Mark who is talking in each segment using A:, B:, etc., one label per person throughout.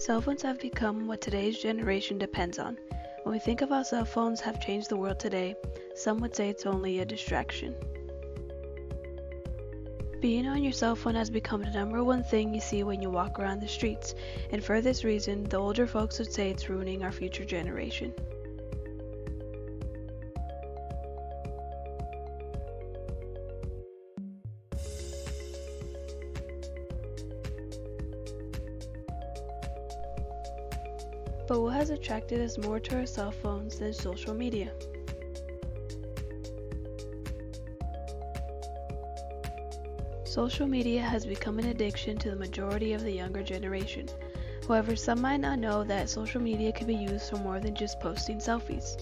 A: Cell phones have become what today's generation depends on. When we think of how cell phones have changed the world today, some would say it's only a distraction. Being on your cell phone has become the number one thing you see when you walk around the streets, and for this reason, the older folks would say it's ruining our future generation. But what has attracted us more to our cell phones than social media? Social media has become an addiction to the majority of the younger generation. However, some might not know that social media can be used for more than just posting selfies.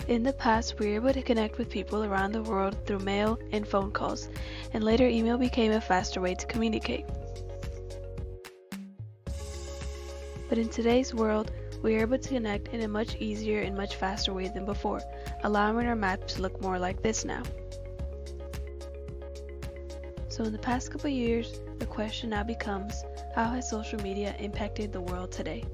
A: In the past, we were able to connect with people around the world through mail and phone calls, and later email became a faster way to communicate. But in today's world, we are able to connect in a much easier and much faster way than before, allowing our maps to look more like this now. So in the past couple years, the question now becomes, how has social media impacted the world today?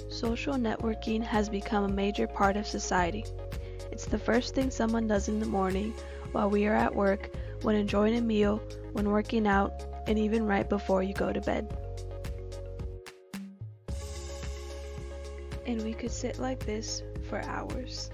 A: Social networking has become a major part of society. It's the first thing someone does in the morning, while we are at work, when enjoying a meal, when working out, and even right before you go to bed. And we could sit like this for hours.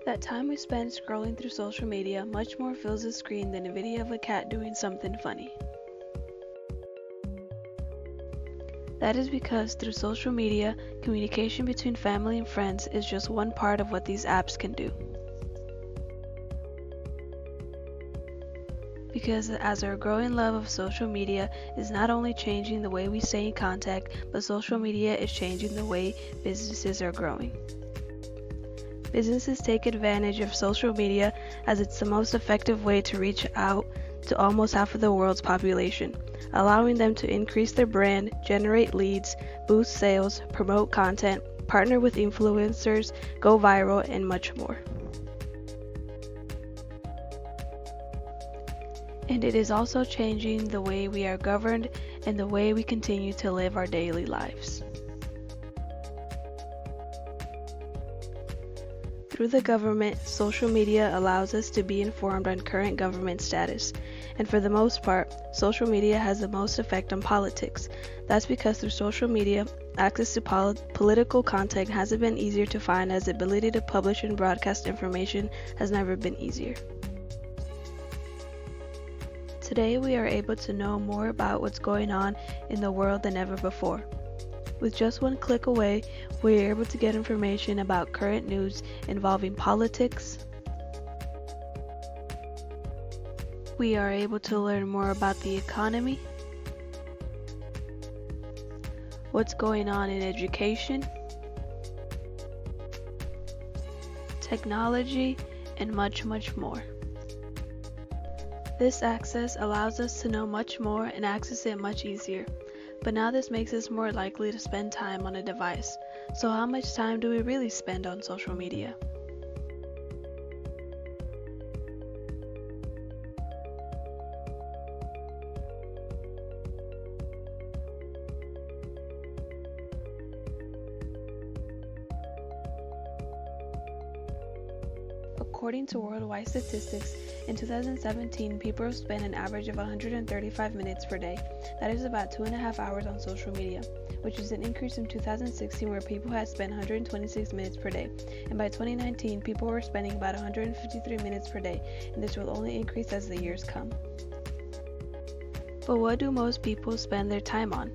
A: That time we spend scrolling through social media much more fills the screen than a video of a cat doing something funny. That is because through social media, communication between family and friends is just one part of what these apps can do. Because as our growing love of social media is not only changing the way we stay in contact, but social media is changing the way businesses are growing. Businesses take advantage of social media as it's the most effective way to reach out to almost half of the world's population, allowing them to increase their brand, generate leads, boost sales, promote content, partner with influencers, go viral, and much more. And it is also changing the way we are governed and the way we continue to live our daily lives. Through the government, social media allows us to be informed on current government status, and for the most part, social media has the most effect on politics. That's because through social media, access to political content hasn't been easier to find, as the ability to publish and broadcast information has never been easier. Today, we are able to know more about what's going on in the world than ever before. With just one click away, we are able to get information about current news involving politics. We are able to learn more about the economy, what's going on in education, technology, and much, much more. This access allows us to know much more and access it much easier. But now this makes us more likely to spend time on a device. So how much time do we really spend on social media? According to worldwide statistics, in 2017, people spent an average of 135 minutes per day. That is about 2.5 hours on social media, which is an increase from 2016 where people had spent 126 minutes per day. And by 2019, people were spending about 153 minutes per day, and this will only increase as the years come. But what do most people spend their time on?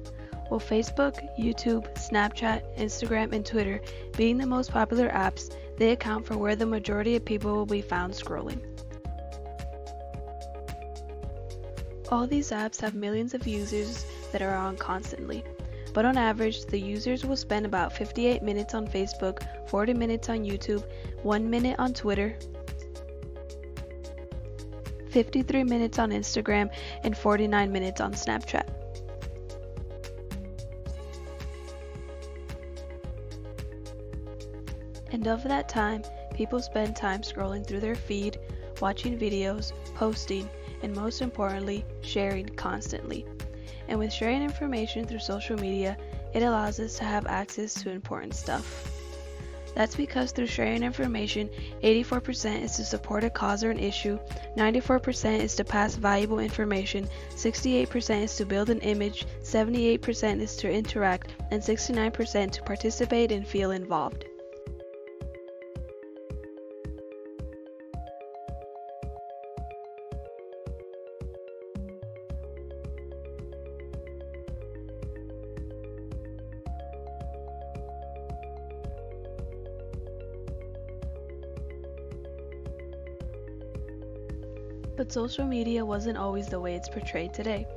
A: Well, Facebook, YouTube, Snapchat, Instagram, and Twitter being the most popular apps, they account for where the majority of people will be found scrolling. All these apps have millions of users that are on constantly, but on average, the users will spend about 58 minutes on Facebook, 40 minutes on YouTube, 1 minute on Twitter, 53 minutes on Instagram, and 49 minutes on Snapchat. And of that time, people spend time scrolling through their feed, watching videos, posting, and most importantly, sharing constantly. And with sharing information through social media, it allows us to have access to important stuff. That's because through sharing information, 84% is to support a cause or an issue, 94% is to pass valuable information, 68% is to build an image, 78% is to interact, and 69% to participate and feel involved. But social media wasn't always the way it's portrayed today.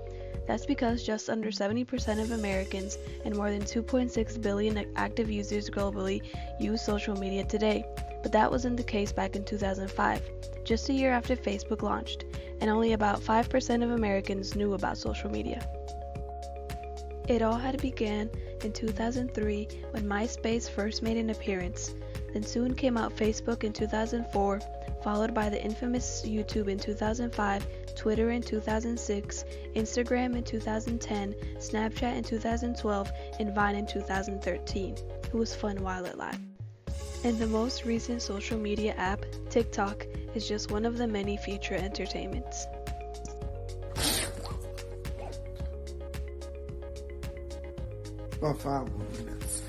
A: That's because just under 70% of Americans and more than 2.6 billion active users globally use social media today. But that wasn't the case back in 2005, just a year after Facebook launched, and only about 5% of Americans knew about social media. It all had began in 2003 when MySpace first made an appearance. Then soon came out Facebook in 2004, followed by the infamous YouTube in 2005, Twitter in 2006, Instagram in 2010, Snapchat in 2012, and Vine in 2013. It was fun while it lasted. And the most recent social media app, TikTok, is just one of the many future entertainments.
B: About 5 more minutes.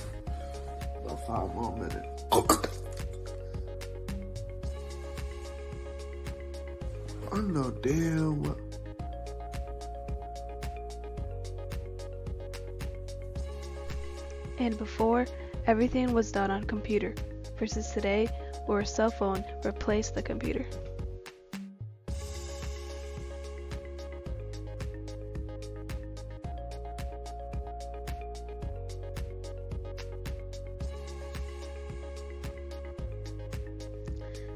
B: About 5 more minutes. I know damn well.
A: And before, everything was done on computer, versus today, where a cell phone replaced the computer.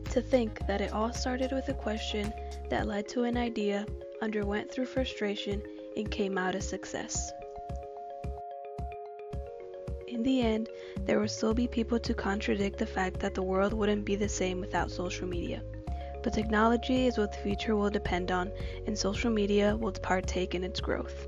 A: To think that it all started with a question that led to an idea, underwent through frustration, and came out a success. In the end, there will still be people to contradict the fact that the world wouldn't be the same without social media. But technology is what the future will depend on, and social media will partake in its growth.